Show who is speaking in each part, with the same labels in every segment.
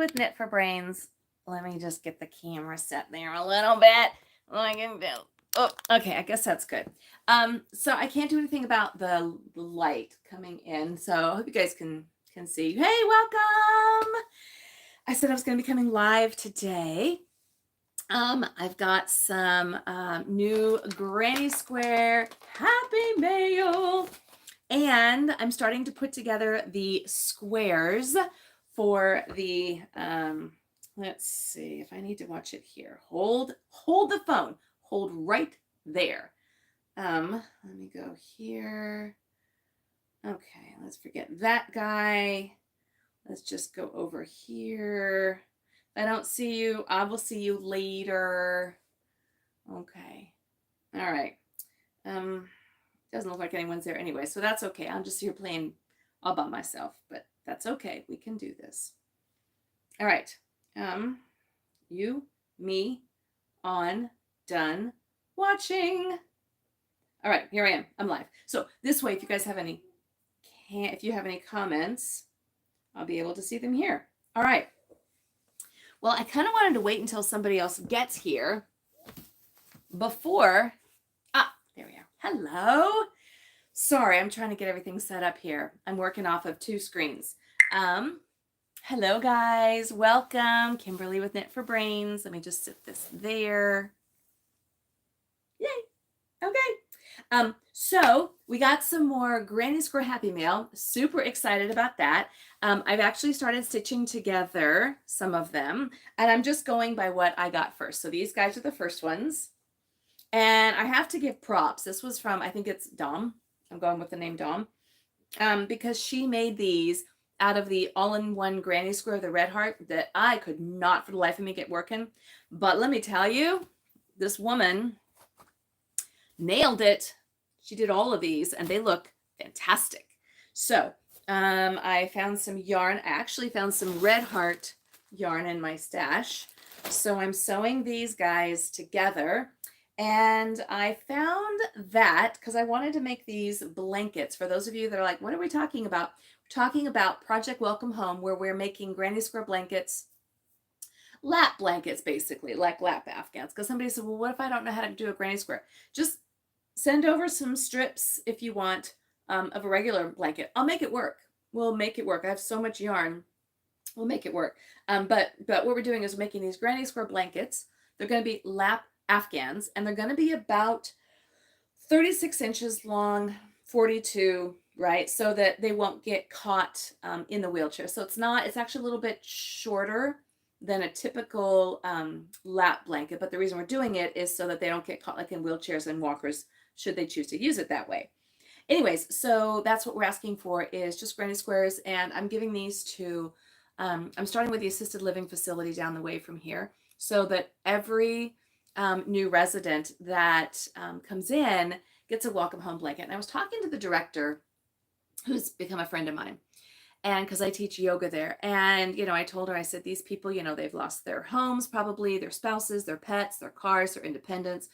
Speaker 1: with Knit for Brains. Let me just get the camera set there a little bit. Like, oh, okay, I guess that's good. So I can't do anything about the light coming in, so I hope you guys can see. Hey, welcome! I said I was going to be coming live today. I've got some new Granny Square Happy Mail, and I'm starting to put together the squares for the, let's see if I need to watch it here. Hold the phone, hold right there. Let me go here. Okay, let's forget that guy. Let's just go over here. If I don't see you, I will see you later. Okay. All right. Doesn't look like anyone's there anyway, so that's okay. I'm just here playing all by myself, but that's okay. We can do this. All right. You, me, on, done, watching. All right, here I am. I'm live. So this way, if you guys have any, if you have any comments, I'll be able to see them here. All right. Well, I kind of wanted to wait until somebody else gets here before. There we are. Hello. Sorry, I'm trying to get everything set up here. I'm working off of 2 screens. Hello, guys. Welcome. Kimberly with Knit for Brains. Let me just sit this there. Yay. Okay. So we got some more Granny Square Happy Mail. Super excited about that. I've actually started stitching together some of them, and I'm just going by what I got first. So these guys are the first ones. And I have to give props. This was from, I think it's Dom. I'm going with the name Dom. Because she made these out of the all-in-one Granny Square, the red heart, that I could not for the life of me get working. But let me tell you, this woman nailed it. She did all of these, and they look fantastic. So I found some yarn. I actually found some red heart yarn in my stash. So I'm sewing these guys together. And I found that because I wanted to make these blankets. For those of you that are like, what are we talking about? We're talking about Project Welcome Home, where we're making Granny Square blankets, lap blankets, basically, like lap afghans. Because somebody said, well, what if I don't know how to do a Granny Square? Just send over some strips if you want of a regular blanket. I'll make it work. We'll make it work. I have so much yarn. We'll make it work. But what we're doing is making these Granny Square blankets. They're going to be lap afghans, and they're going to be about 36 inches long, 42, right? So that they won't get caught in the wheelchair. So it's actually a little bit shorter than a typical lap blanket. But the reason we're doing it is so that they don't get caught like in wheelchairs and walkers, should they choose to use it that way. Anyways, so that's what we're asking for, is just Granny Squares. And I'm giving these to, I'm starting with the assisted living facility down the way from here, so that every new resident that comes in gets a welcome home blanket. And I was talking to the director, who's become a friend of mine, and because I teach yoga there, and I told her, I said, these people, they've lost their homes, probably their spouses, their pets, their cars, their independence.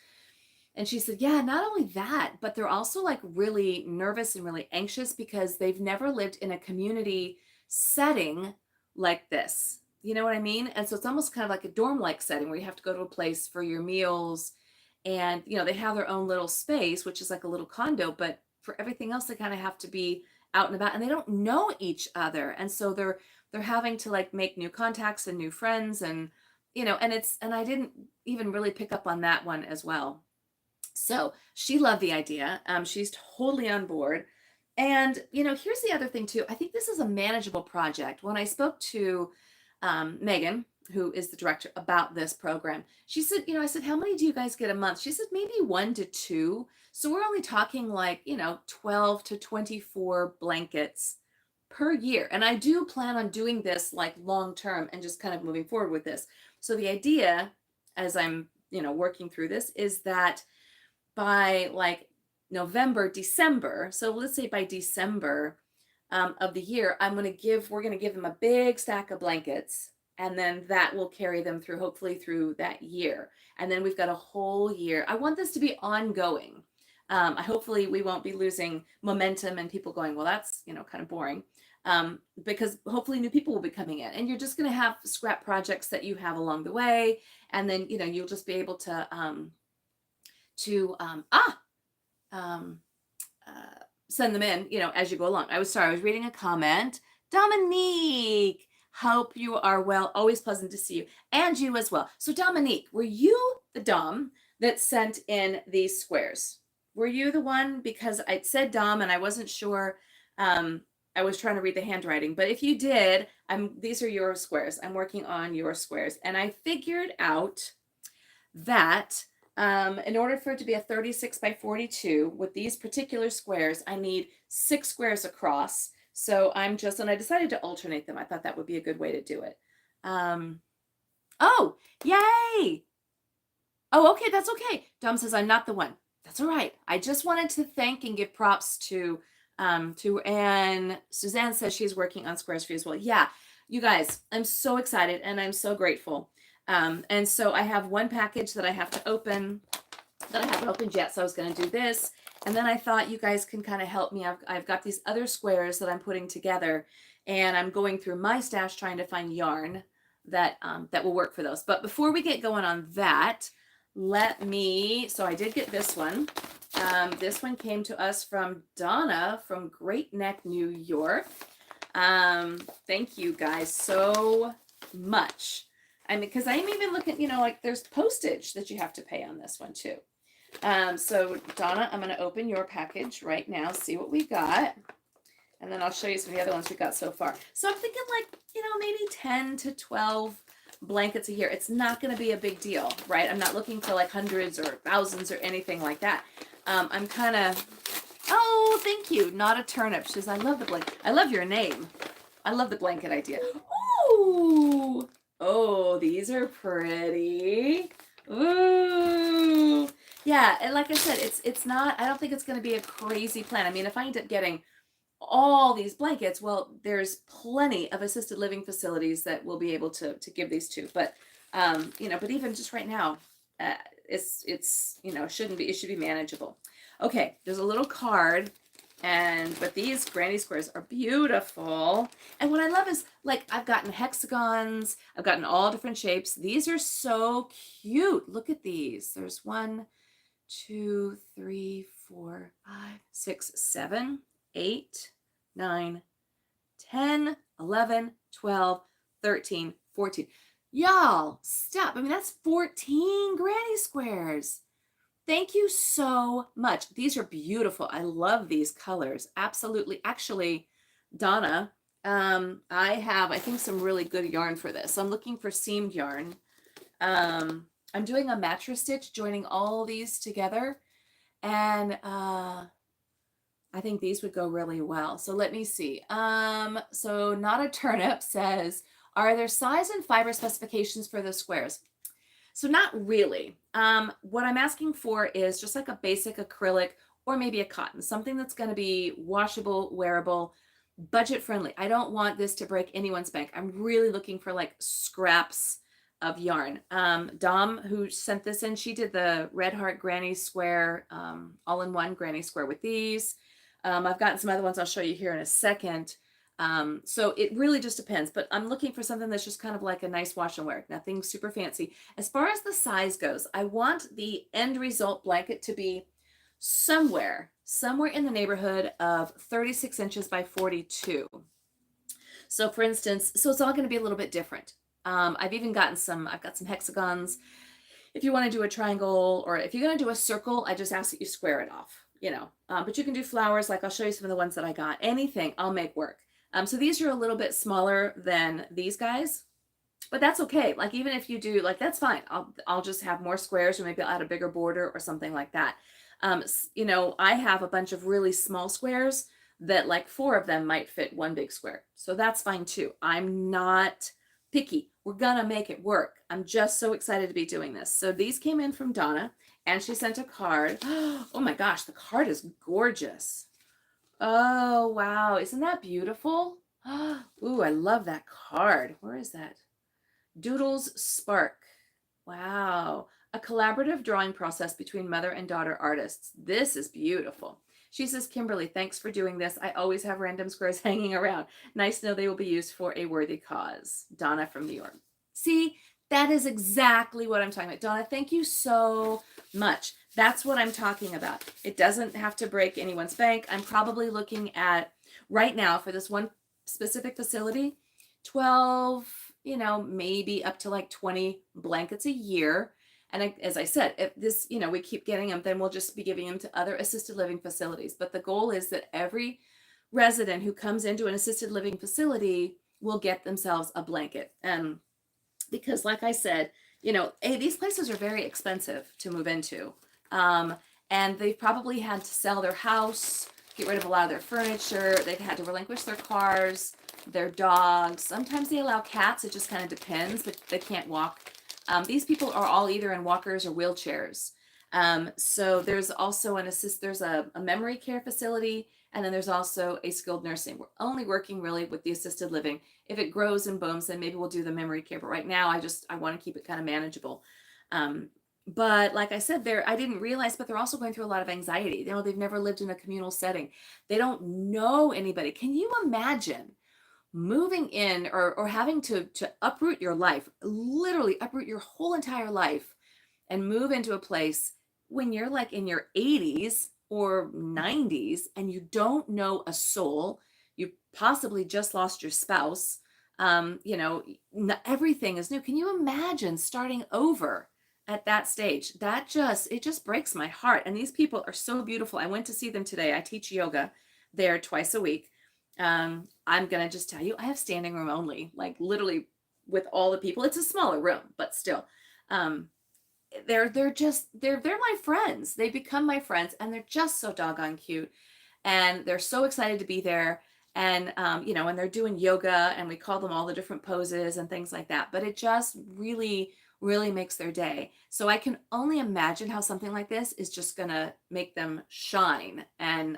Speaker 1: And she said, yeah, not only that, but they're also like really nervous and really anxious because they've never lived in a community setting like this. You know what I mean? And so it's almost kind of like a dorm-like setting where you have to go to a place for your meals, and they have their own little space, which is like a little condo, but for everything else they kind of have to be out and about, and they don't know each other, and so they're having to like make new contacts and new friends, and and I didn't even really pick up on that one as well. So she loved the idea. She's totally on board. And here's the other thing too. I think this is a manageable project. When I spoke to Megan, who is the director, about this program, she said, I said, how many do you guys get a month? She said, maybe 1 to 2. So we're only talking like, 12 to 24 blankets per year. And I do plan on doing this like long term and just kind of moving forward with this. So the idea, as I'm, working through this, is that by like November, December, so let's say by December of the year, we're going to give them a big stack of blankets, and then that will carry them through, hopefully through that year. And then we've got a whole year. I want this to be ongoing. Hopefully we won't be losing momentum and people going, well, that's, kind of boring. because hopefully new people will be coming in, and you're just going to have scrap projects that you have along the way. And then, you'll just be able to, um, um, send them in, as you go along. I was reading a comment. Dominique, hope you are well. Always pleasant to see you, and you as well. So Dominique, were you the Dom that sent in these squares? Were you the one? Because I said Dom and I wasn't sure. I was trying to read the handwriting, but if you did, these are your squares. I'm working on your squares, and I figured out that in order for it to be a 36 by 42 with these particular squares, I need 6 squares across. So and I decided to alternate them. I thought that would be a good way to do it. Oh, yay! Oh, okay, that's okay. Dom says I'm not the one. That's all right. I just wanted to thank and give props to and Suzanne says she's working on squares for you as well. Yeah, you guys, I'm so excited and I'm so grateful. And so I have one package that I have to open that I haven't opened yet. So I was going to do this. And then I thought you guys can kind of help me. I've got these other squares that I'm putting together, and I'm going through my stash trying to find yarn that will work for those. But before we get going on that, so I did get this one. This one came to us from Donna from Great Neck, New York. Thank you guys so much. Because I'm even looking, like there's postage that you have to pay on this one too. So Donna, I'm going to open your package right now, see what we got. And then I'll show you some of the other ones we got so far. So I'm thinking maybe 10 to 12 blankets a year. It's not going to be a big deal, right? I'm not looking for hundreds or thousands or anything like that. I'm kind of, oh, thank you. Not a turnip. She says, I love the blanket. I love your name. I love the blanket idea. Ooh. Oh, these are pretty. Ooh. Yeah, and like I said, it's not, I don't think it's going to be a crazy plan. I mean, if I end up getting all these blankets, well, there's plenty of assisted living facilities that will be able to give these to. But but even just right now, it's it should be manageable. Okay, there's a little card, but these granny squares are beautiful. And what I love is I've gotten hexagons, I've gotten all different shapes. These are so cute. Look at these. There's 1, 2, 3, 4, 5, 6, 7, 8, 9, 10, 11, 12, 13, 14. Y'all, stop. I mean, that's 14 granny squares. Thank you so much. These are beautiful. I love these colors. Absolutely. Actually, Donna, I have, I think, some really good yarn for this. I'm looking for seamed yarn. I'm doing a mattress stitch, joining all these together. And I think these would go really well. So let me see. So Not a Turnip says, are there size and fiber specifications for the squares? So not really. What I'm asking for is just a basic acrylic or maybe a cotton, something that's going to be washable, wearable, budget friendly. I don't want this to break anyone's bank. I'm really looking for scraps of yarn. Dom, who sent this in, she did the Red Heart Granny Square, all-in-one Granny Square with these. I've gotten some other ones I'll show you here in a second. So it really just depends, but I'm looking for something that's just kind of a nice wash and wear, nothing super fancy. As far as the size goes, I want the end result blanket to be somewhere in the neighborhood of 36 inches by 42. So for instance, so it's all going to be a little bit different. I've got some hexagons. If you want to do a triangle, or if you're going to do a circle, I just ask that you square it off, but you can do flowers. I'll show you some of the ones that I got. Anything I'll make work. So these are a little bit smaller than these guys, but that's okay. Even if you do, that's fine. I'll just have more squares, or maybe I'll add a bigger border or something like that. I have a bunch of really small squares that 4 of them might fit one big square. So that's fine too. I'm not picky. We're gonna make it work. I'm just so excited to be doing this. So these came in from Donna, and she sent a card. Oh my gosh, the card is gorgeous. Oh, wow. Isn't that beautiful? Ooh, I love that card. Where is that? Doodles Spark. Wow. A collaborative drawing process between mother and daughter artists. This is beautiful. She says, Kimberly, thanks for doing this. I always have random squares hanging around. Nice to know they will be used for a worthy cause. Donna from New York. See, that is exactly what I'm talking about. Donna, thank you so much. That's what I'm talking about. It doesn't have to break anyone's bank. I'm probably looking at, right now, for this one specific facility, 12, maybe up to like 20 blankets a year. And as I said, if this, we keep getting them, then we'll just be giving them to other assisted living facilities. But the goal is that every resident who comes into an assisted living facility will get themselves a blanket. And because like I said, these places are very expensive to move into. And they've probably had to sell their house, get rid of a lot of their furniture. They've had to relinquish their cars, their dogs. Sometimes they allow cats. It just kind of depends, but they can't walk. These people are all either in walkers or wheelchairs. So there's also there's a memory care facility, and then there's also a skilled nursing. We're only working really with the assisted living. If it grows and booms, then maybe we'll do the memory care. But right now, I want to keep it kind of manageable. But like I said, I didn't realize, but they're also going through a lot of anxiety. They've never lived in a communal setting. They don't know anybody. Can you imagine moving in or having to uproot your life, literally uproot your whole entire life and move into a place when you're like in your 80s or 90s and you don't know a soul? You possibly just lost your spouse. Everything is new. Can you imagine starting over at that stage? It just breaks my heart. And these people are so beautiful. I went to see them today. I teach yoga there twice a week. I'm going to just tell you, I have standing room only, like literally with all the people. It's a smaller room, but still, they're my friends. They become my friends, and they're just so doggone cute. And they're so excited to be there. And, and they're doing yoga, and we call them all the different poses and things like that. But it just really, really makes their day. So I can only imagine how something like this is just going to make them shine. And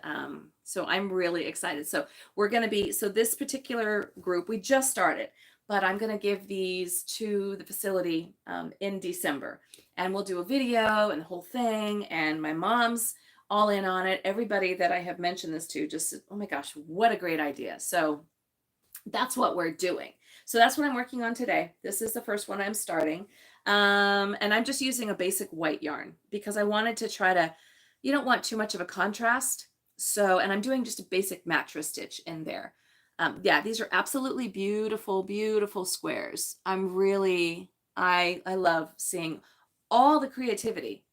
Speaker 1: so I'm really excited. So this particular group, we just started, but I'm going to give these to the facility in December. And we'll do a video and the whole thing. And my mom's all in on it. Everybody that I have mentioned this to just, oh my gosh, what a great idea. So that's what we're doing. So that's what I'm working on today. This is the first one I'm starting. And I'm just using a basic white yarn because I wanted to you don't want too much of a contrast. So, and I'm doing just a basic mattress stitch in there. These are absolutely beautiful, beautiful squares. I love seeing all the creativity.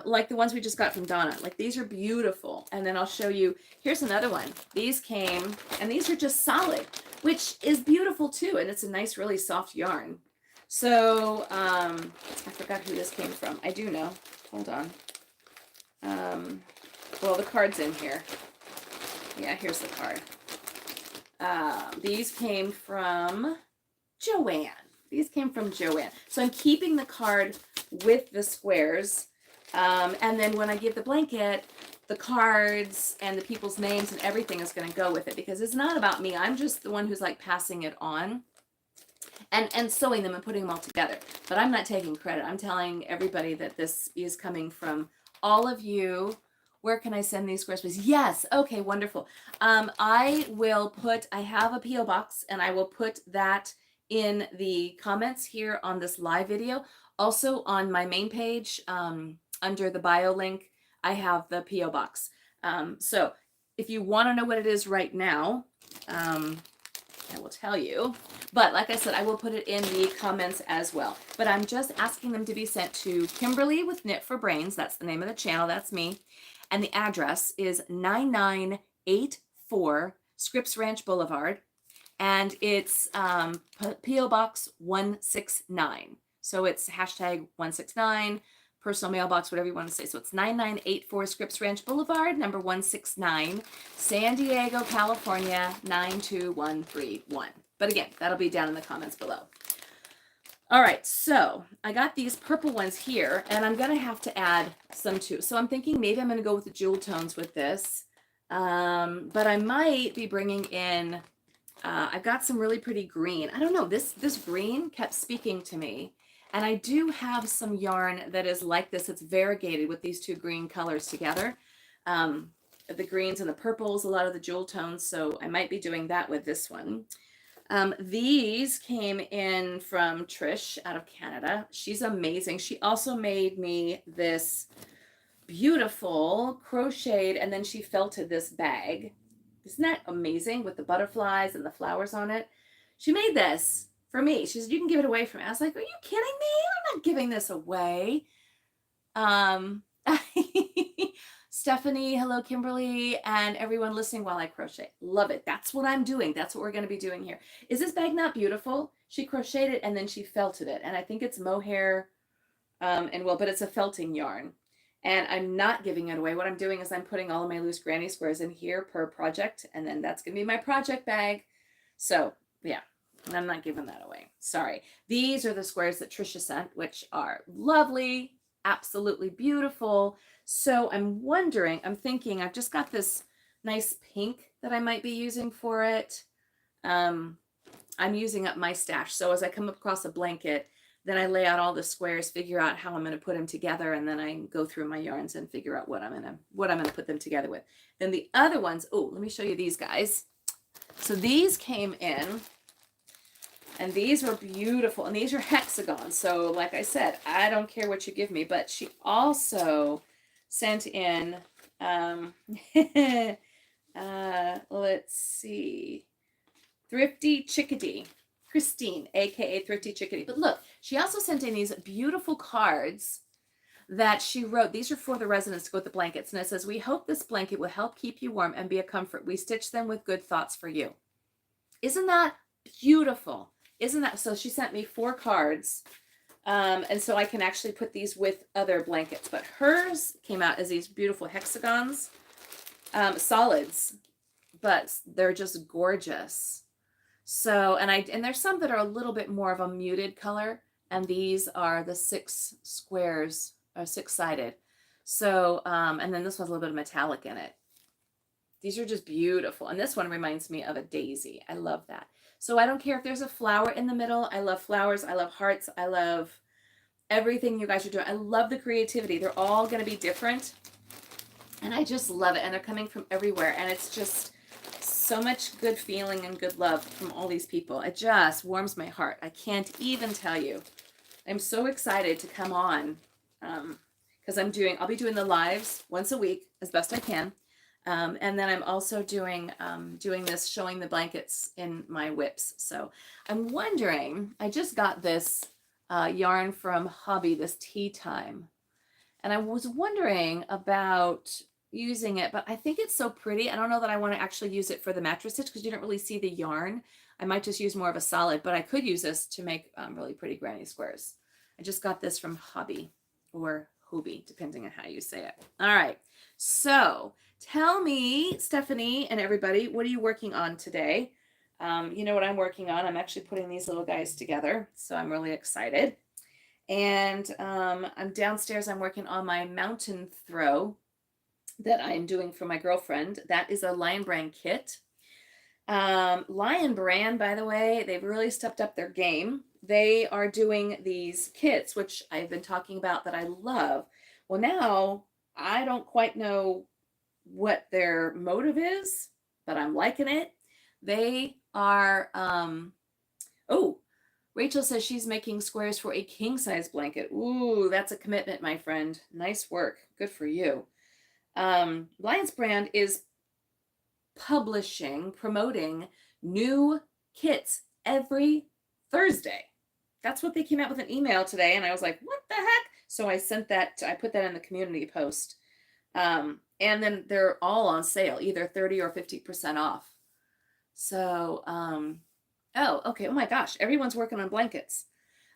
Speaker 1: Like the ones we just got from Donna. Like, these are beautiful. And then I'll show you, here's another one. These came, and these are just solid, which is beautiful too. And it's a nice, really soft yarn. So, I forgot who this came from. I do know. Hold on. Well, the card's in here. Yeah, here's the card. These came from Joanne. So I'm keeping the card with the squares. And then when I give the blanket, the cards and the people's names and everything is going to go with it, because it's not about me. I'm just the one who's like passing it on and sewing them and putting them all together. But I'm not taking credit. I'm telling everybody that this is coming from all of you. Where can I send these squares, please? Yes. Okay, wonderful. I have a P.O. box, and I will put that in the comments here on this live video. Also on my main page, under the bio link, I have the P.O. box. So if you want to know what it is right now, I will tell you. But like I said, I will put it in the comments as well. But I'm just asking them to be sent to Kimberly with Knit for Brains. That's the name of the channel. That's me. And the address is 9984 Scripps Ranch Boulevard. And it's P.O. Box 169. So it's hashtag 169, personal mailbox, whatever you want to say. So it's 9984 Scripps Ranch Boulevard, number 169, San Diego, California, 92131. But again, that'll be down in the comments below. All right, so I got these purple ones here, and I'm going to have to add some too. So I'm thinking maybe I'm going to go with the jewel tones with this. But I might be bringing in, I've got some really pretty green. I don't know, this green kept speaking to me. And I do have some yarn that is like this. It's variegated with these two green colors together. the greens and the purples, a lot of the jewel tones. So I might be doing that with this one. These came in from Trish out of Canada. She's amazing. She also made me this beautiful crocheted, and then she felted this bag. Isn't that amazing with the butterflies and the flowers on it? She made this for me. She said, you can give it away from me. I was like, are you kidding me? I'm not giving this away. Stephanie, hello, Kimberly, and everyone listening while I crochet. Love it. That's what I'm doing. That's what we're going to be doing here. Is this bag not beautiful? She crocheted it and then she felted it. And I think it's mohair and wool, but it's a felting yarn. And I'm not giving it away. What I'm doing is I'm putting all of my loose granny squares in here per project. And then that's going to be my project bag. So yeah, I'm not giving that away. Sorry. These are the squares that Trisha sent, which are lovely, absolutely beautiful. So I'm wondering, I'm thinking, I've just got this nice pink that I might be using for it. I'm using up my stash. So as I come across a blanket, then I lay out all the squares, figure out how I'm going to put them together, and then I go through my yarns and figure out what I'm going to put them together with. Then the other ones, oh, let me show you these guys. So these came in, and these were beautiful, and these are hexagons. So like I said, I don't care what you give me, but she also sent in, let's see, Thrifty Chickadee. Christine, aka Thrifty Chickadee. But look, she also sent in these beautiful cards that she wrote. These are for the residents to go with the blankets. And it says, we hope this blanket will help keep you warm and be a comfort. We stitch them with good thoughts for you. Isn't that beautiful? Isn't that? So she sent me 4 cards. And so I can actually put these with other blankets. But hers came out as these beautiful hexagons, solids, but they're just gorgeous. So, and there's some that are a little bit more of a muted color, and these are the 6 squares, or 6-sided. So, and then this one's a little bit of metallic in it. These are just beautiful. And this one reminds me of a daisy. I love that. So I don't care if there's a flower in the middle. I love flowers. I love hearts. I love everything you guys are doing. I love the creativity. They're all going to be different. And I just love it. And they're coming from everywhere. And it's just so much good feeling and good love from all these people. It just warms my heart. I can't even tell you. I'm so excited to come on because I'll be doing the lives once a week as best I can. And then I'm also doing this, showing the blankets in my whips. So I'm wondering, I just got this yarn from Hobby, this tea time. And I was wondering about using it, but I think it's so pretty. I don't know that I want to actually use it for the mattress stitch because you don't really see the yarn. I might just use more of a solid, but I could use this to make really pretty granny squares. I just got this from Hobby or Hobby, depending on how you say it. All right. So tell me, Stephanie and everybody, what are you working on today? You know what I'm working on. I'm actually putting these little guys together. So I'm really excited. And I'm downstairs. I'm working on my mountain throw that I'm doing for my girlfriend. That is a Lion Brand kit. Lion Brand, by the way, they've really stepped up their game. They are doing these kits, which I've been talking about that I love. Well, now I don't quite know what their motive is, but I'm liking it. They are, Rachel says she's making squares for a king size blanket. Ooh, that's a commitment, my friend. Nice work. Good for you. Lion's Brand is promoting new kits every Thursday. That's what they came out with an email today. And I was like, what the heck? So I put that in the community post. And then they're all on sale, either 30 or 50% off. So, okay. Oh my gosh. Everyone's working on blankets.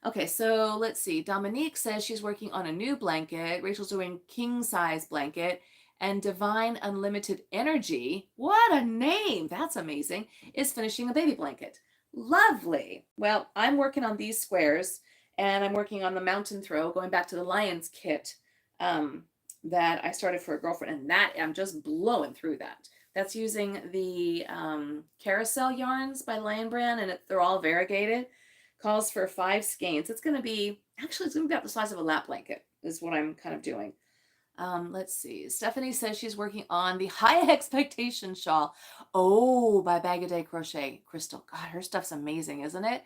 Speaker 1: Okay. So let's see. Dominique says she's working on a new blanket. Rachel's doing king size blanket. And Divine Unlimited Energy, what a name, that's amazing, is finishing a baby blanket. Lovely. Well, I'm working on these squares, and I'm working on the mountain throw, going back to the Lions kit that I started for a girlfriend, and that I'm just blowing through that. That's using the carousel yarns by Lion Brand, and they're all variegated. Calls for 5 skeins. It's going to be about the size of a lap blanket is what I'm kind of doing. Let's see. Stephanie says she's working on the High Expectation shawl. Oh, by Bag a Day Crochet. Crystal, God, her stuff's amazing, isn't it?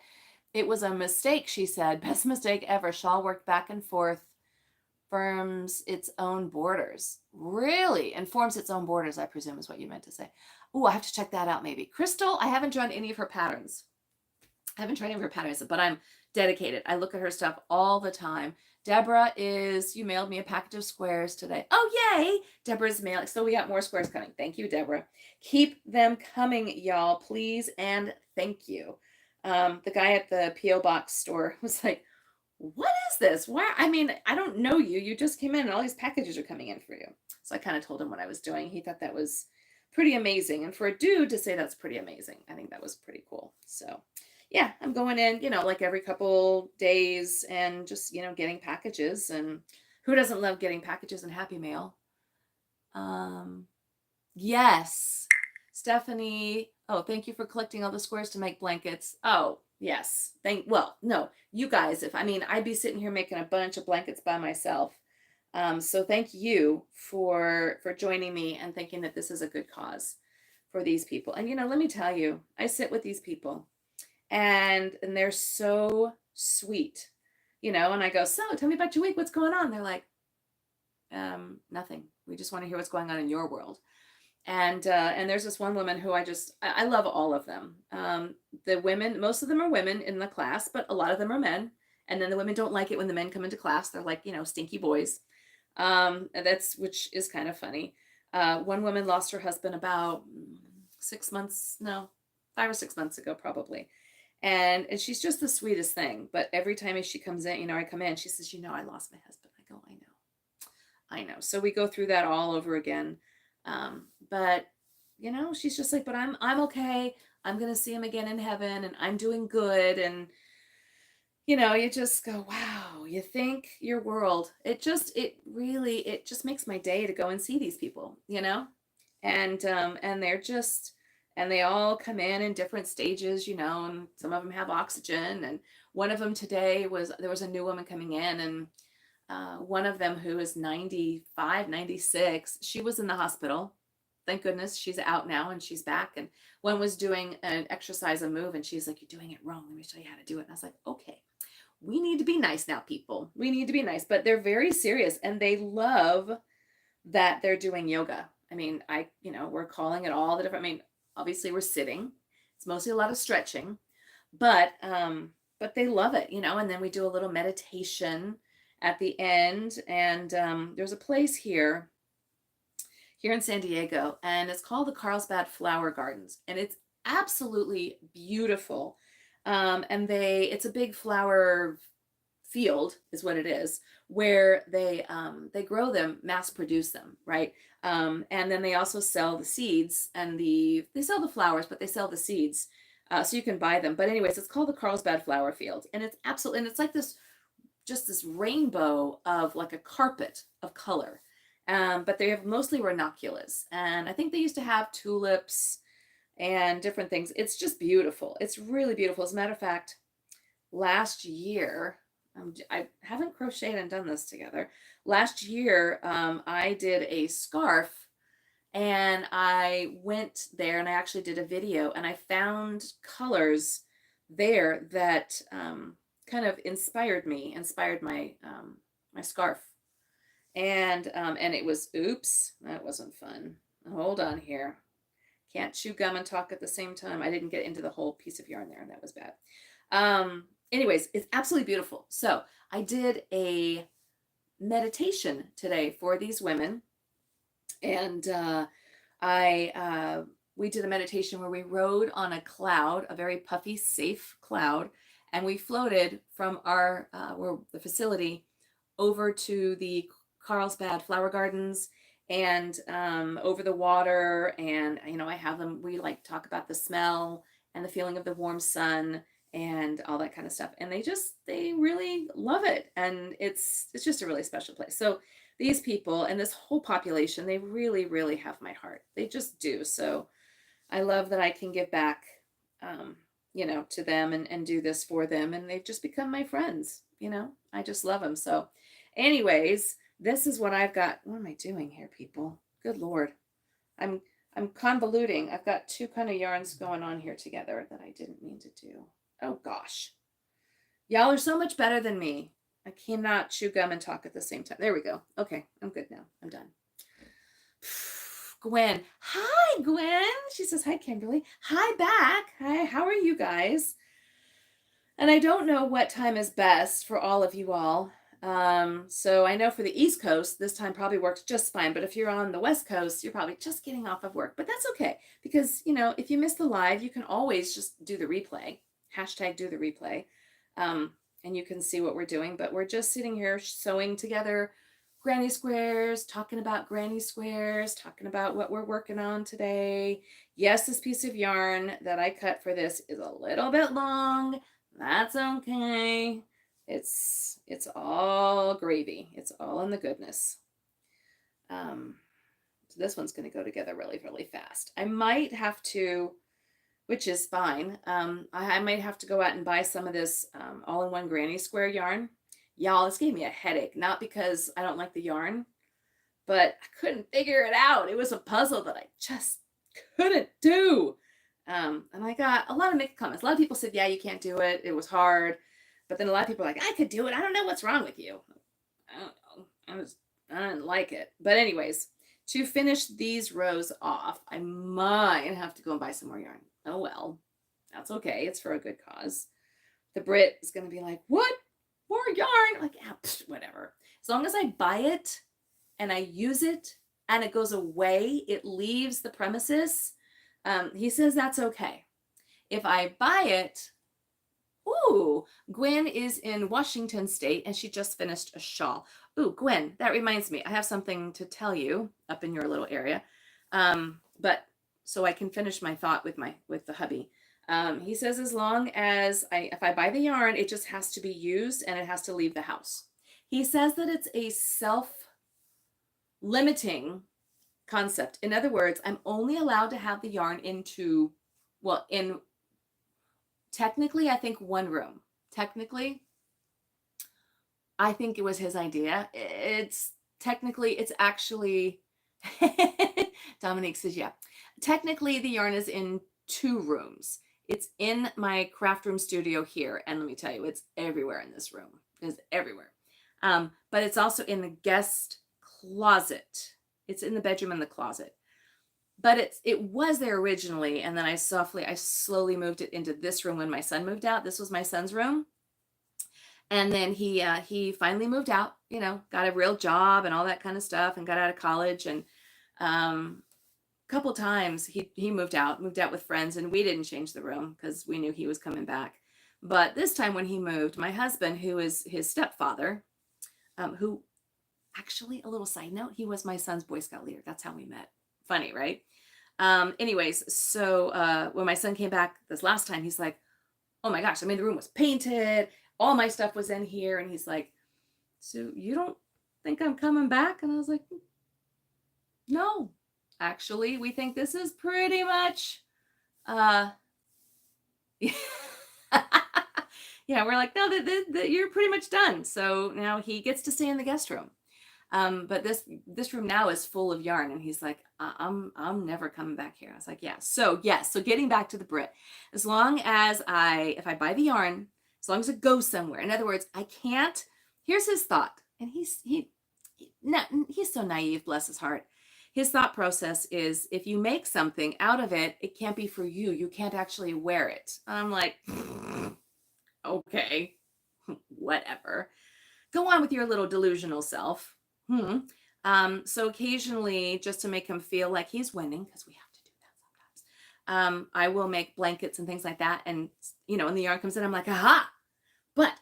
Speaker 1: It was a mistake, she said. Best mistake ever. Shawl worked back and forth, forms its own borders. Really? And forms its own borders, I presume is what you meant to say. Oh, I have to check that out maybe. Crystal, I haven't drawn any of her patterns. I haven't tried any of her patterns, but I'm dedicated. I look at her stuff all the time. Deborah you mailed me a package of squares today. Oh, yay. Deborah's mailing. So we got more squares coming. Thank you, Deborah. Keep them coming, y'all, please. And thank you. The guy at the P.O. Box store was like, what is this? Why? I mean, I don't know you. You just came in and all these packages are coming in for you. So I kind of told him what I was doing. He thought that was pretty amazing. And for a dude to say that's pretty amazing, I think that was pretty cool. So yeah, I'm going in, like every couple days and just, getting packages. And who doesn't love getting packages and Happy Mail? Yes. Stephanie, oh, thank you for collecting all the squares to make blankets. Oh, yes. No, you guys, I'd be sitting here making a bunch of blankets by myself. So thank you for joining me and thinking that this is a good cause for these people. And, let me tell you, I sit with these people and they're so sweet, and I go, so tell me about your week. What's going on? They're like, nothing. We just want to hear what's going on in your world. And there's this one woman who I love all of them. The women, most of them are women in the class, but a lot of them are men. And then the women don't like it when the men come into class. They're like, stinky boys. Which is kind of funny. One woman lost her husband about 5 or 6 months ago, probably. And she's just the sweetest thing. But every time she comes in, I come in, she says, I lost my husband. I go, I know. So we go through that all over again. But she's just like, but I'm okay. I'm going to see him again in heaven and I'm doing good. And, you just go, wow, you think your world, it just makes my day to go and see these people, and they all come in different stages, and some of them have oxygen. And one of them today there was a new woman coming in, and one of them who is 95, 96, she was in the hospital. Thank goodness she's out now and she's back. And one was doing an exercise, a move, and she's like, you're doing it wrong. Let me show you how to do it. And I was like, okay, we need to be nice now, people. We need to be nice. But they're very serious and they love that they're doing yoga. We're calling it all the different, obviously we're sitting. It's mostly a lot of stretching, but they love it, and then we do a little meditation at the end. And there's a place here in San Diego, and it's called the Carlsbad Flower Gardens, and it's absolutely beautiful. And it's a big flower field is what it is, where they grow them, mass produce them, right? And then they also sell the seeds and they sell the flowers, but they sell the seeds. So you can buy them. But anyways, it's called the Carlsbad Flower Field, and it's like this rainbow of like a carpet of color. But they have mostly ranunculus, and I think they used to have tulips and different things. It's just beautiful. It's really beautiful. As a matter of fact, last year, I haven't crocheted and done this together. Last year, I did a scarf, and I went there and I actually did a video, and I found colors there that kind of inspired my my scarf. And it was, oops, that wasn't fun. Hold on here. Can't chew gum and talk at the same time. I didn't get into the whole piece of yarn there, and that was bad. Anyways, it's absolutely beautiful. So I did a meditation today for these women, and we did a meditation where we rode on a cloud, a very puffy, safe cloud, and we floated from the facility over to the Carlsbad Flower Gardens and over the water. And I have them, we like talk about the smell and the feeling of the warm sun and all that kind of stuff, and they really love it. And it's just a really special place. So these people and this whole population, they really, really have my heart. They just do. So I love that I can give back to them and do this for them, and they've just become my friends. I just love them. So anyways, This is what I've got. What am I doing here, people? Good Lord. I'm I'm convoluting. I've got two kind of yarns going on here together that I didn't mean to do. Oh gosh. Y'all are so much better than me. I cannot chew gum and talk at the same time. There we go. Okay, I'm good now. I'm done. Gwen. Hi, Gwen. She says, hi, Kimberly. Hi, back. Hi, how are you guys? And I don't know what time is best for all of you all. So I know for the East Coast, this time probably works just fine. But if you're on the West Coast, you're probably just getting off of work. But that's okay because, if you miss the live, you can always just do the replay. Hashtag do the replay. And you can see what we're doing. But we're just sitting here sewing together granny squares, talking about granny squares, talking about what we're working on today. Yes, this piece of yarn that I cut for this is a little bit long. That's okay. It's all gravy. It's all in the goodness. So this one's going to go together really, really fast. I might have to, which is fine. I might have to go out and buy some of this all-in-one granny square yarn. Y'all, this gave me a headache, not because I don't like the yarn, but I couldn't figure it out. It was a puzzle that I just couldn't do. And I got a lot of mixed comments. A lot of people said, yeah, you can't do it. It was hard. But then a lot of people are like, I could do it. I don't know what's wrong with you. I don't know. I didn't like it. But anyways, to finish these rows off, I might have to go and buy some more yarn. Oh, well, that's okay. It's for a good cause. The Brit is going to be like, what? More yarn? Like, whatever. As long as I buy it and I use it and it goes away, it leaves the premises. He says that's okay. If I buy it, ooh, Gwen is in Washington State and she just finished a shawl. Ooh, Gwen, that reminds me, I have something to tell you up in your little area. But so I can finish my thought with the hubby. He says as long as if I buy the yarn, it just has to be used and it has to leave the house. He says that it's a self-limiting concept. In other words, I'm only allowed to have the yarn in technically, I think one room. Technically, I think it was his idea. It's actually, Dominique says, yeah. Technically, the yarn is in 2 rooms. It's in my craft room studio here. And let me tell you, it's everywhere in this room. It's everywhere. But it's also in the guest closet. It's in the bedroom and the closet. But it was there originally. And then I slowly moved it into this room when my son moved out. This was my son's room. And then he finally moved out, got a real job and all that kind of stuff and got out of college. And a couple times he moved out with friends, and we didn't change the room because we knew he was coming back. But this time when he moved, my husband, who is his stepfather, who actually, a little side note, he was my son's Boy Scout leader. That's how we met. Funny, right? Anyways, so when my son came back this last time, he's like, oh my gosh, the room was painted. All my stuff was in here. And he's like, so you don't think I'm coming back? And I was like, no, actually, we think this is pretty much, yeah, we're like, no, you're pretty much done. So now he gets to stay in the guest room. But this room now is full of yarn, and he's like, I'm never coming back here. I was like, yeah. So yes. So getting back to the Brit, as long as if I buy the yarn, as long as it goes somewhere. In other words, I can't. Here's his thought, and he's so naive, bless his heart. His thought process is, if you make something out of it, it can't be for you. You can't actually wear it. I'm like, okay, whatever. Go on with your little delusional self. So occasionally, just to make him feel like he's winning, because we have to do that sometimes, I will make blankets and things like that. And, when the yarn comes in, I'm like, aha, but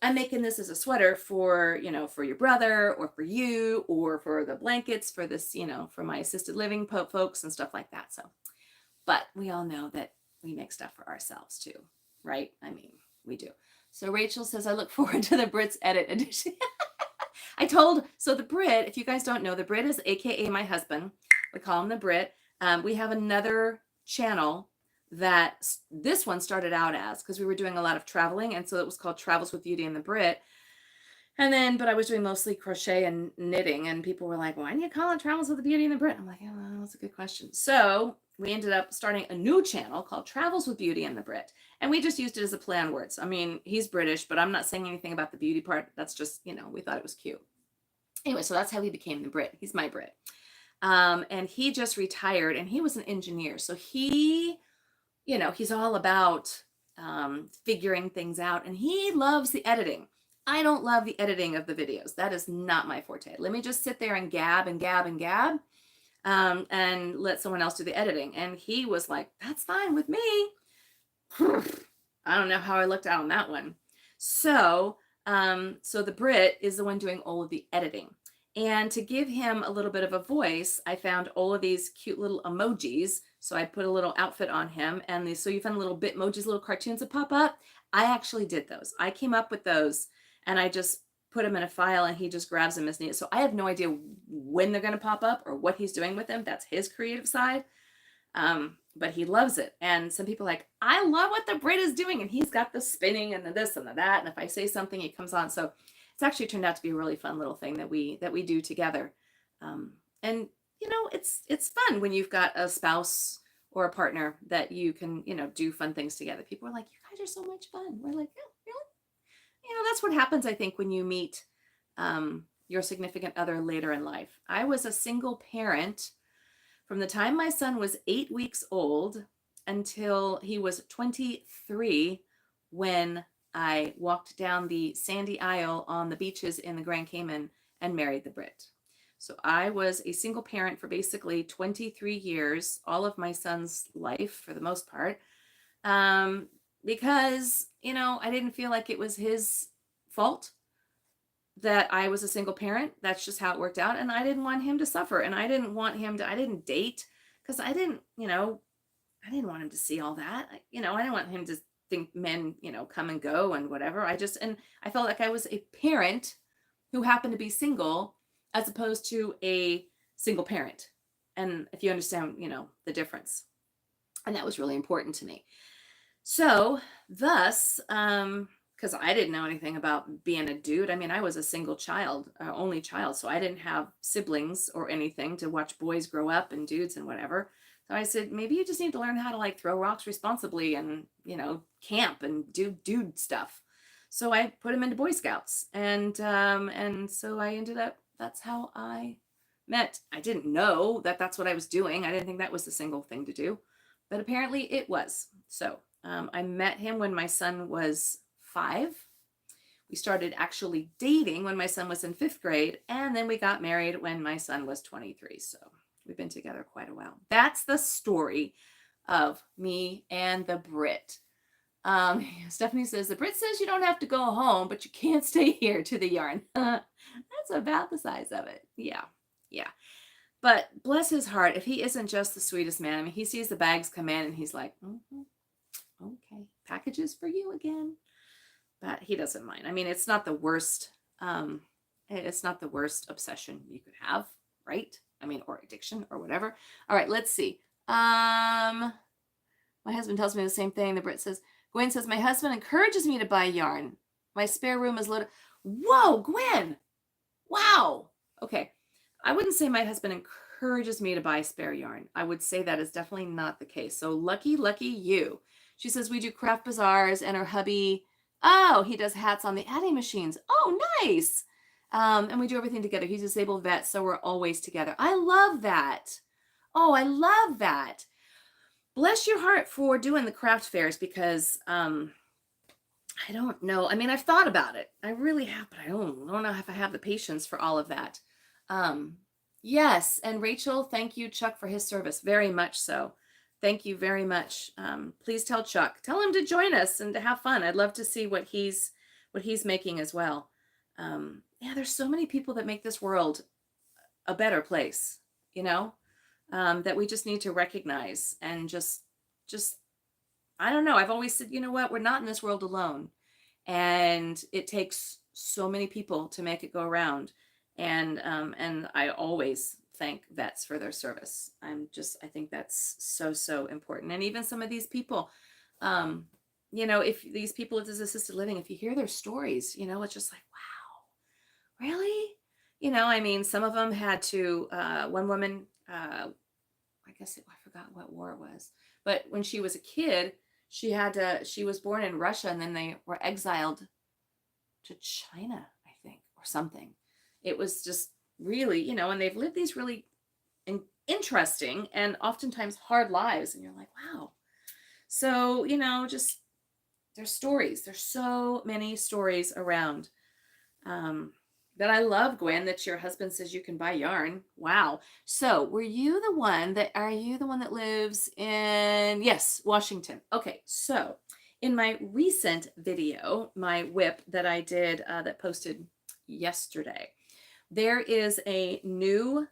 Speaker 1: I'm making this as a sweater for, for your brother or for you, or for the blankets for this, for my assisted living folks and stuff like that. So, but we all know that we make stuff for ourselves too, right? We do. So Rachel says, I look forward to the Brit's edit edition. So the Brit, if you guys don't know, the Brit is AKA my husband. We call him the Brit. We have another channel that this one started out as, because we were doing a lot of traveling. And so it was called Travels with Beauty and the Brit. And then, but I was doing mostly crochet and knitting, and people were like, why do you call it Travels with the Beauty and the Brit? I'm like, oh, well, that's a good question. So we ended up starting a new channel called Travels with Beauty and the Brit. And we just used it as a play on words. I mean, he's British, but I'm not saying anything about the beauty part. That's just, we thought it was cute. Anyway, so that's how he became the Brit. He's my Brit. And he just retired, and he was an engineer. So he's all about figuring things out, and he loves the editing. I don't love the editing of the videos. That is not my forte. Let me just sit there and gab and gab and gab, and let someone else do the editing. And he was like, that's fine with me. I don't know how I looked out on that one. So the Brit is the one doing all of the editing. And to give him a little bit of a voice, I found all of these cute little emojis. So I put a little outfit on him, and so you find little Bitmojis, little cartoons that pop up. I actually did those. I came up with those, and I just put them in a file, and he just grabs them as needed. So I have no idea when they're going to pop up or what he's doing with them. That's his creative side. But he loves it. And some people are like, I love what the Brit is doing. And he's got the spinning and the this and the that. And if I say something, he comes on. So it's actually turned out to be a really fun little thing that we do together. And it's fun when you've got a spouse or a partner that you can, do fun things together. People are like, you guys are so much fun. We're like, yeah, really? That's what happens, I think, when you meet your significant other later in life. I was a single parent from the time my son was 8 weeks old until he was 23, when I walked down the sandy aisle on the beaches in the Grand Cayman and married the Brit. So I was a single parent for basically 23 years, all of my son's life for the most part, because, I didn't feel like it was his fault that I was a single parent. That's just how it worked out. And I didn't want him to suffer. And I didn't date because I didn't want him to see all that. I didn't want him to think men, come and go and whatever. I felt like I was a parent who happened to be single as opposed to a single parent. And if you understand, the difference. And that was really important to me. So thus, because I didn't know anything about being a dude. I mean, I was a single child, only child. So I didn't have siblings or anything to watch boys grow up and dudes and whatever. So I said, maybe you just need to learn how to throw rocks responsibly and, camp and do dude stuff. So I put him into Boy Scouts. And so I ended up, that's how I met. I didn't know that that's what I was doing. I didn't think that was the single thing to do, but apparently it was. So I met him when my son was 5. We started actually dating when my son was in 5th grade, and then we got married when my son was 23. So we've been together quite a while. That's the story of me and the Brit. Stephanie says, the Brit says you don't have to go home, but you can't stay here to the yarn. That's about the size of it. Yeah. But bless his heart, if he isn't just the sweetest man. I mean, he sees the bags come in and he's like, okay, packages for you again. But he doesn't mind. I mean, it's not the worst. It's not the worst obsession you could have, right? I mean, or addiction or whatever. All right, let's see. My husband tells me the same thing. The Brit says, Gwen says, my husband encourages me to buy yarn. My spare room is loaded. Whoa, Gwen. Wow. Okay. I wouldn't say my husband encourages me to buy spare yarn. I would say that is definitely not the case. So lucky you. She says, we do craft bazaars, and her hubby, he does hats on the adding machines. Oh, nice. And we do everything together. He's a disabled vet, so we're always together. I love that. Oh, I love that. Bless your heart for doing the craft fairs, because I don't know. I mean, I've thought about it. I really have, but I don't know if I have the patience for all of that. Yes. And Rachel, thank you, Chuck, for his service. Very much so. Thank you very much. Please tell Chuck, tell him to join us and to have fun. I'd love to see what he's making as well. There's so many people that make this world a better place, that we just need to recognize and just, I don't know. I've always said, you know what, we're not in this world alone, and it takes so many people to make it go around. And I always thank vets for their service. I think that's so important. And even some of these people, if these people with this assisted living, if you hear their stories, it's just like, wow, really? You know, I mean, some of them had to, one woman, I guess I forgot what war it was, but when she was a kid, she was born in Russia and then they were exiled to China, I think, or something. It was just really, you know, and they've lived these really interesting and oftentimes hard lives. And you're like, wow. So, you know, just there's stories. There's so many stories around. Um, that I love, Gwen, that your husband says you can buy yarn. Wow. So are you the one that lives in, yes, Washington? Okay. So in my recent video, my whip that I did, that posted yesterday, there is a new,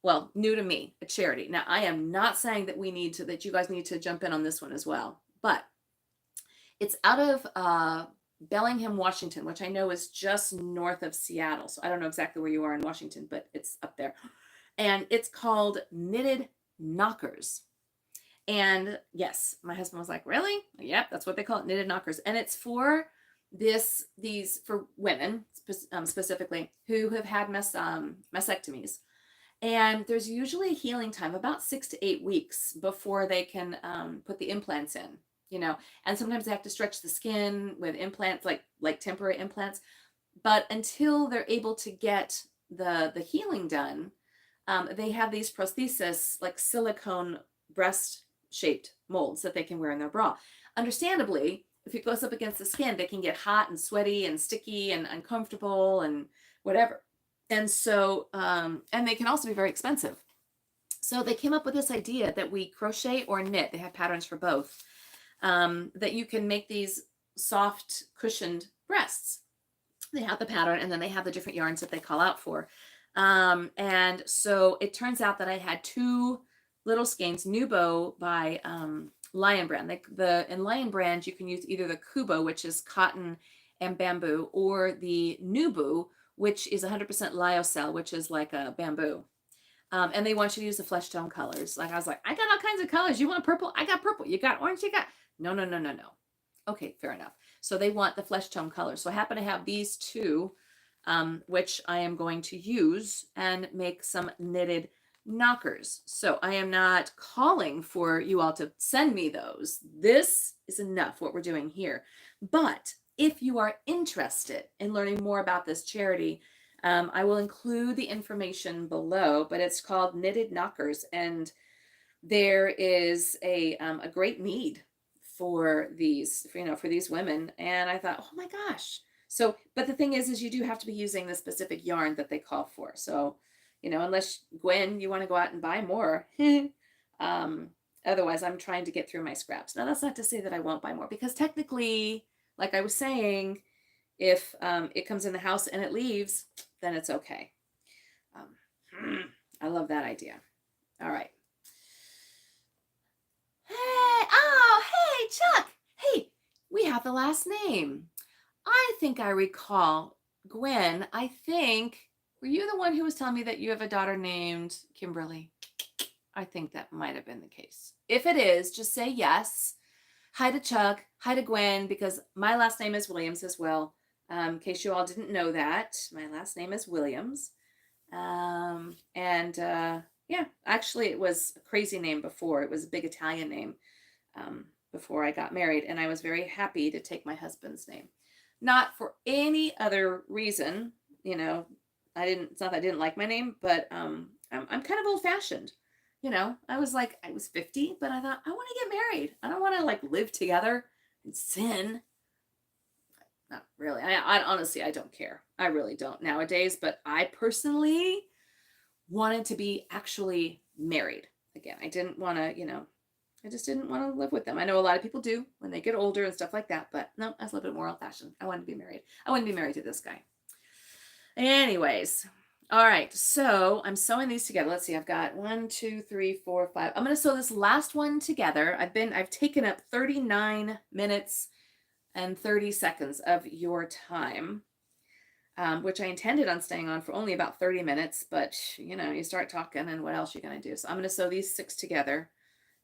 Speaker 1: well, new to me, a charity. Now, I am not saying that that you guys need to jump in on this one as well, but it's out of Bellingham, Washington, which I know is just north of Seattle. So I don't know exactly where you are in Washington, but it's up there. And it's called Knitted Knockers. And yes, my husband was like, really? Yep, that's what they call it, knitted knockers. And it's for for women specifically who have had mastectomies. And there's usually a healing time about 6 to 8 weeks before they can put the implants in, you know, and sometimes they have to stretch the skin with implants, like temporary implants. But until they're able to get the healing done, they have these prosthesis, like silicone breast shaped molds that they can wear in their bra. Understandably, if it goes up against the skin, they can get hot and sweaty and sticky and uncomfortable and whatever. And so, and they can also be very expensive. So they came up with this idea that we crochet or knit. They have patterns for both. That you can make these soft cushioned breasts. They have the pattern and then they have the different yarns that they call out for. And so it turns out that I had two little skeins, Nubo by Lion Brand. In Lion Brand, you can use either the Kubo, which is cotton and bamboo, or the Nubu, which is 100% lyocell, which is like a bamboo. And they want you to use the flesh tone colors. Like I was like, I got all kinds of colors. You want purple? I got purple. You got orange? You got... No. Okay, fair enough. So they want the flesh tone colors. So I happen to have these two, which I am going to use and make some knitted knockers. So I am not calling for you all to send me those. This is enough what we're doing here. But if you are interested in learning more about this charity, I will include the information below, but it's called Knitted Knockers, and there is a great need for these, for these women. And I thought, oh my gosh. So, but the thing is you do have to be using the specific yarn that they call for. So, unless Gwen, you want to go out and buy more. Otherwise, I'm trying to get through my scraps. Now, that's not to say that I won't buy more, because technically, like I was saying, if it comes in the house and it leaves, then it's okay. I love that idea. All right. Hey, Chuck. Hey, we have the last name. I think I recall, Gwen, were you the one who was telling me that you have a daughter named Kimberly? I think that might have been the case. If it is, just say yes. Hi to Chuck. Hi to Gwen, because my last name is Williams as well. In case you all didn't know that, my last name is Williams. Yeah, actually it was a crazy name before. It was a big Italian name before I got married, and I was very happy to take my husband's name. Not for any other reason, it's not that I didn't like my name, but I'm kind of old-fashioned. I was 50, but I thought, I want to get married. I don't want to live together and sin. Not really. I honestly, I don't care. I really don't nowadays, but I personally wanted to be actually married again. I didn't want to, I just didn't want to live with them. I know a lot of people do when they get older and stuff like that, but no, I was a little bit more old-fashioned. I wanted to be married. I wanted to be married to this guy. Anyways, all right, so I'm sewing these together. Let's see, I've got 1, 2, 3, 4, 5. I'm going to sew this last one together. I've taken up 39 minutes and 30 seconds of your time, which I intended on staying on for only about 30 minutes, but you start talking and what else you're going to do. So I'm going to sew these 6 together,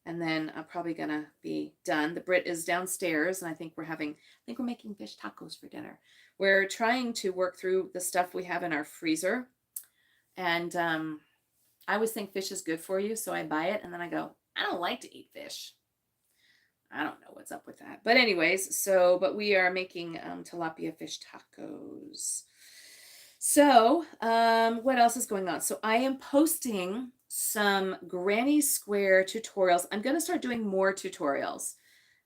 Speaker 1: and then I'm probably going to be done. The Brit is downstairs, and I think we're making fish tacos for dinner. we're trying to work through the stuff we have in our freezer. And I always think fish is good for you, so I buy it and then I go, I don't like to eat fish. I don't know what's up with that. But anyways, but we are making tilapia fish tacos. So, what else is going on? So I am posting some Granny Square tutorials. I'm going to start doing more tutorials.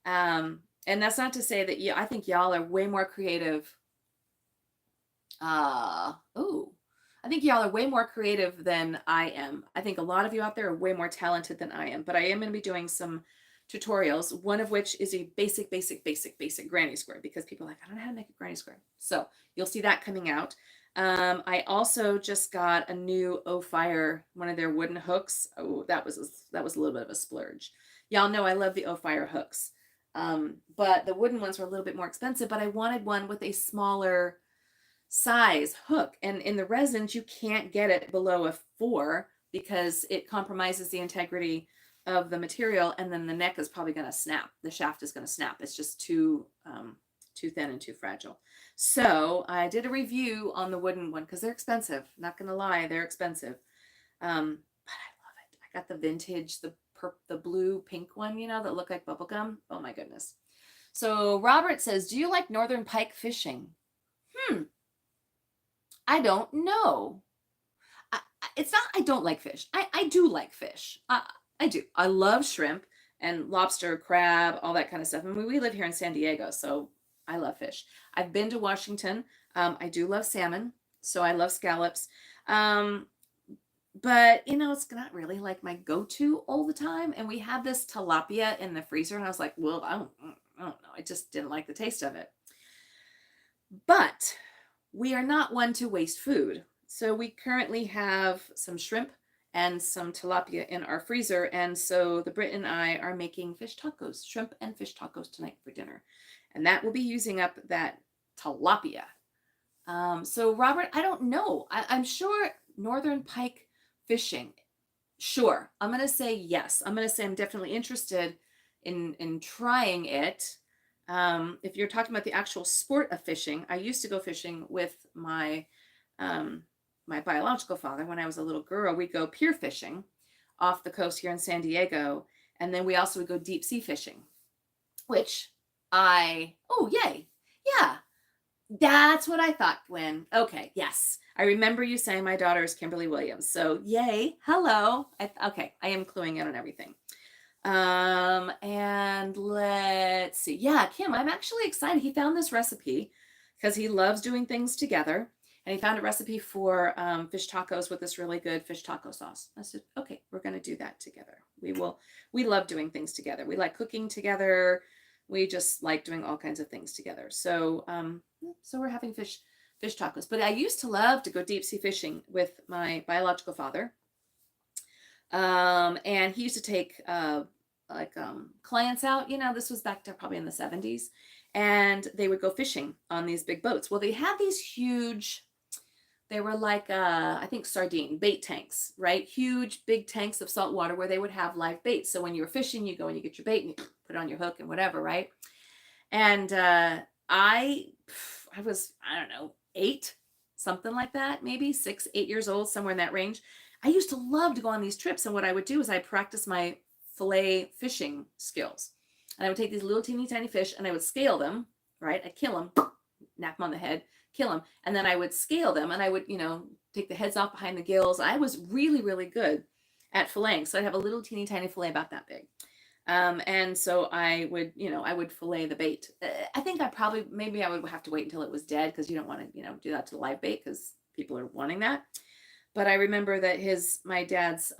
Speaker 1: And that's not to say that I think y'all are way more creative. I think y'all are way more creative than I am. I think a lot of you out there are way more talented than I am, but I am going to be doing some tutorials, one of which is a basic granny square, because people are like, I don't know how to make a granny square. So you'll see that coming out. I also just got a new Fire, one of their wooden hooks. Oh, that was a little bit of a splurge. Y'all know I love the Fire hooks. But the wooden ones were a little bit more expensive, but I wanted one with a smaller size hook. And in the resins, you can't get it below a 4 because it compromises the integrity of the material, and then the neck is probably going to snap. The shaft is going to snap. It's just too thin and too fragile. So I did a review on the wooden one because they're expensive. Not going to lie, they're expensive. But I love it. I got the vintage, the blue pink one, that look like bubble gum. Oh my goodness. So Robert says, do you like northern pike fishing? I don't know. It's not I don't like fish. I do like fish. I do. I love shrimp and lobster, crab, all that kind of stuff. I mean, we live here in San Diego, so I love fish. I've been to Washington. I do love salmon, so I love scallops. But, it's not really like my go-to all the time. And we had this tilapia in the freezer, and I was like, well, I don't know. I just didn't like the taste of it. But we are not one to waste food. So we currently have some shrimp and some tilapia in our freezer. And so the Brit and I are making fish tacos, shrimp and fish tacos tonight for dinner. And that will be using up that tilapia. So Robert, I don't know. I'm sure northern pike fishing. Sure. I'm going to say yes. I'm going to say I'm definitely interested in trying it. If you're talking about the actual sport of fishing, I used to go fishing with my my biological father when I was a little girl. We'd go pier fishing off the coast here in San Diego, and then we also would go deep sea fishing, which yay, yeah, that's what I thought, Gwen. Okay, yes, I remember you saying my daughter is Kimberly Williams, so yay, hello. Okay, I am cluing in on everything. And let's see. Yeah, Kim, I'm actually excited. He found this recipe because he loves doing things together. And he found a recipe for fish tacos with this really good fish taco sauce. I said, okay, we're going to do that together. We love doing things together. We like cooking together. We just like doing all kinds of things together. So we're having fish tacos. But I used to love to go deep sea fishing with my biological father. And he used to take clients out, this was back there probably in the 70s, and they would go fishing on these big boats. Well, they had these huge, they were like, I think sardine bait tanks, right? Huge, big tanks of salt water where they would have live bait. So when you were fishing, you go and you get your bait and you put it on your hook and whatever, right? And I was, I don't know, 8, something like that, maybe 6, 8 years old, somewhere in that range. I used to love to go on these trips. And what I would do is I practice my fillet fishing skills. And I would take these little teeny tiny fish and I would scale them, right? I'd kill them, knock them on the head, kill them. And then I would scale them and I would, take the heads off behind the gills. I was really, really good at filleting. So I'd have a little teeny tiny fillet about that big. And so I would fillet the bait. I think maybe I would have to wait until it was dead because you don't want to, do that to the live bait because people are wanting that. But I remember that my dad's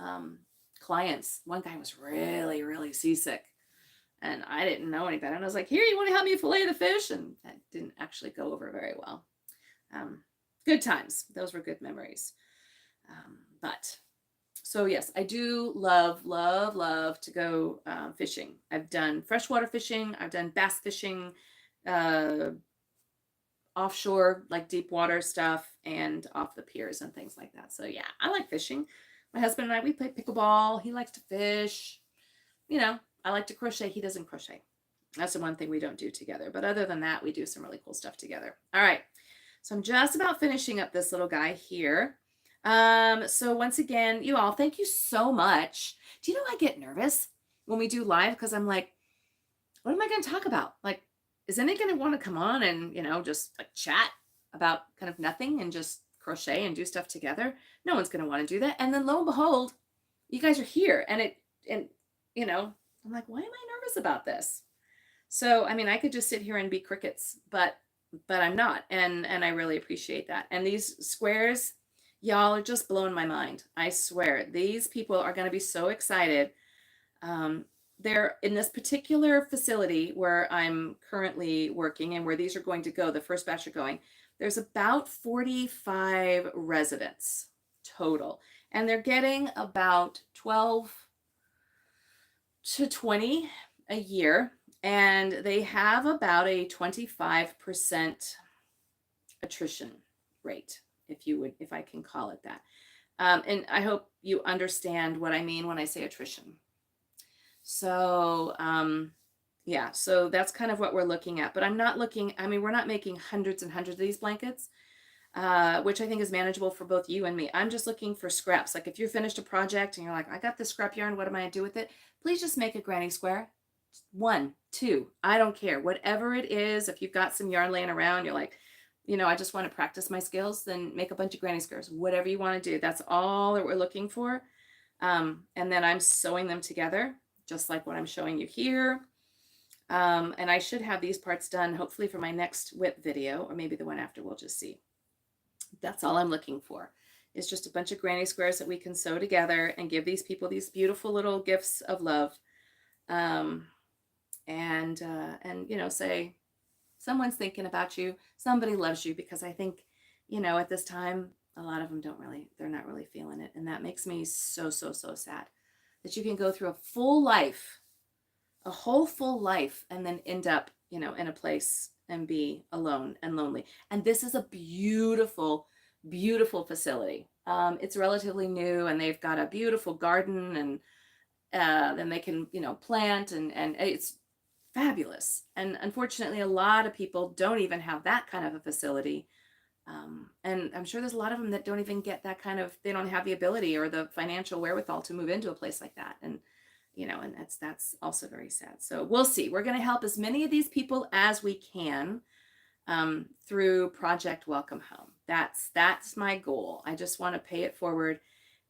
Speaker 1: clients, one guy was really, really seasick and I didn't know any better. And I was like, here, you want to help me fillet the fish? And that didn't actually go over very well. Good times. Those were good memories. So yes, I do love to go fishing. I've done freshwater fishing. I've done bass fishing, offshore, like deep water stuff, and off the piers and things like that. So yeah, I like fishing. My husband and I, we play pickleball. He likes to fish. I like to crochet. He doesn't crochet. That's the one thing we don't do together. But other than that, we do some really cool stuff together. All right. So I'm just about finishing up this little guy here. So once again, you all, thank you so much. Do you know I get nervous when we do live because I'm like, what am I going to talk about? Like, is anybody going to want to come on and, just like chat about kind of nothing and just crochet and do stuff together? No one's going to want to do that. And then lo and behold, you guys are here. And I'm like, why am I nervous about this? So, I mean, I could just sit here and be crickets, but I'm not. And I really appreciate that. And these squares, y'all are just blowing my mind. I swear, these people are going to be so excited. They're in this particular facility where I'm currently working and where these are going to go, the first batch are going. There's about 45 residents total, and they're getting about 12 to 20 a year, and they have about a 25% attrition rate, if I can call it that. And I hope you understand what I mean when I say attrition. So, yeah, so that's kind of what we're looking at, but we're not making hundreds and hundreds of these blankets, which I think is manageable for both you and me. I'm just looking for scraps. Like if you finished a project and you're like, I got this scrap yarn, what am I gonna do with it? Please just make a granny square. 1, 2, I don't care. Whatever it is, if you've got some yarn laying around, you're like, I just want to practice my skills, then make a bunch of granny squares. Whatever you want to do, that's all that we're looking for. And then I'm sewing them together, just like what I'm showing you here. And I should have these parts done, hopefully for my next whip video, or maybe the one after, we'll just see. That's all I'm looking for, is just a bunch of granny squares that we can sew together and give these people these beautiful little gifts of love. And say someone's thinking about you, somebody loves you, because I think, at this time, a lot of them they're not really feeling it. And that makes me so, so, so sad that you can go through a whole full life, and then end up, in a place and be alone and lonely. And this is a beautiful, beautiful facility. It's relatively new, and they've got a beautiful garden, and then they can, plant, and it's fabulous. And unfortunately, a lot of people don't even have that kind of a facility. And I'm sure there's a lot of them that don't even get that they don't have the ability or the financial wherewithal to move into a place like that. And, and that's also very sad. So we'll see. We're going to help as many of these people as we can, through Project Welcome Home. That's my goal. I just want to pay it forward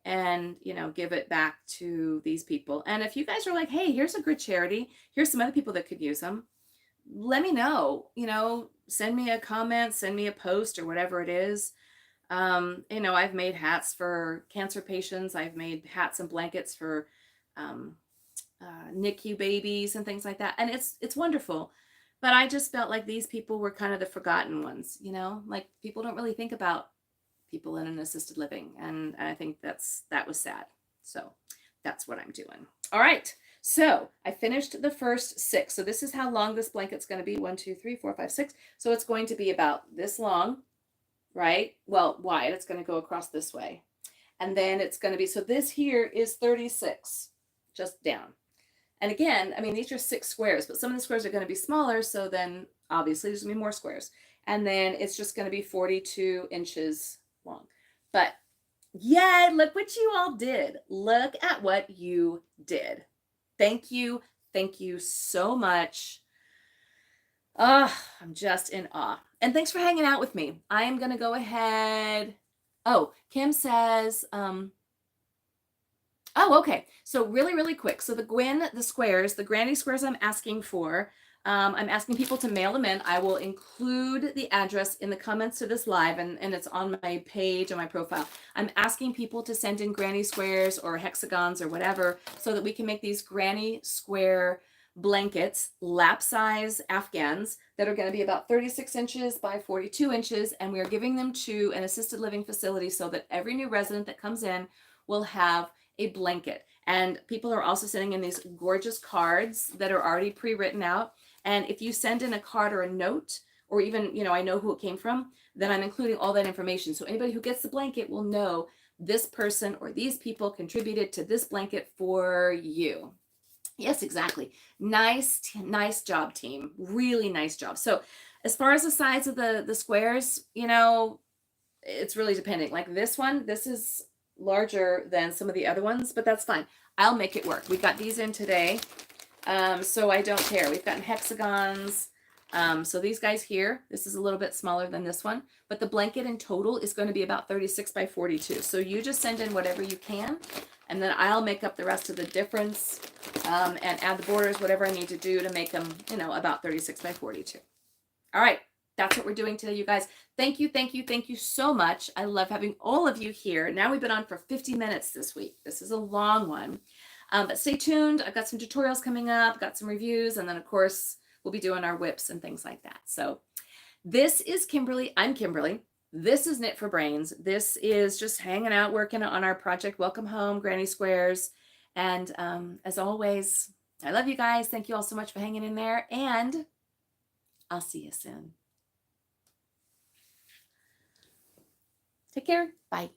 Speaker 1: and, give it back to these people. And if you guys are like, hey, here's a good charity, here's some other people that could use them, let me know, send me a comment, send me a post, or whatever it is. I've made hats for cancer patients. I've made hats and blankets for NICU babies and things like that. And it's wonderful. But I just felt like these people were kind of the forgotten ones, like people don't really think about people in an assisted living. And I think that was sad. So that's what I'm doing. All right. So I finished the first 6. So this is how long this blanket's going to be. 1, 2, 3, 4, 5, 6. So it's going to be about this long, right? Well, wide. It's going to go across this way. And then it's going to be, so this here is 36, just down. And again, I mean, these are 6 squares, but some of the squares are going to be smaller. So then obviously there's going to be more squares. And then it's just going to be 42 inches long. But yeah, look what you all did. Look at what you did. Thank you. Thank you so much. I'm just in awe. And thanks for hanging out with me. I am going to go ahead. Oh, Kim says, okay. So really, really quick. So the granny squares I'm asking for, I'm asking people to mail them in. I will include the address in the comments to this live, and it's on my page, on my profile. I'm asking people to send in granny squares or hexagons or whatever, so that we can make these granny square blankets, lap size Afghans, that are going to be about 36 inches by 42 inches. And we are giving them to an assisted living facility so that every new resident that comes in will have a blanket. And people are also sending in these gorgeous cards that are already pre-written out. And if you send in a card or a note, or even, I know who it came from, then I'm including all that information. So anybody who gets the blanket will know this person or these people contributed to this blanket for you. Yes, exactly. Nice job, team. Really nice job. So As far as the size of the squares, you know, it's really depending. Like this one, this is larger than some of the other ones, but that's fine. I'll make it work. We got these in today, so I don't care. We've gotten hexagons. So these guys here, this is a little bit smaller than this one, but the blanket in total is going to be about 36 by 42. So you just send in whatever you can, and then I'll make up the rest of the difference, and add the borders, whatever I need to do to make them, you know, about 36 by 42. All right. That's what we're doing today, you guys. Thank you, thank you, thank you so much. I love having all of you here. Now we've been on for 50 minutes this week. This is a long one, but stay tuned. I've got some tutorials coming up, got some reviews, and then of course we'll be doing our whips and things like that. So this is Kimberly. I'm Kimberly. This is Knit for Brains. This is just hanging out, working on our project. Welcome home, Granny Squares. And as always, I love you guys. Thank you all so much for hanging in there, and I'll see you soon. Take care. Bye.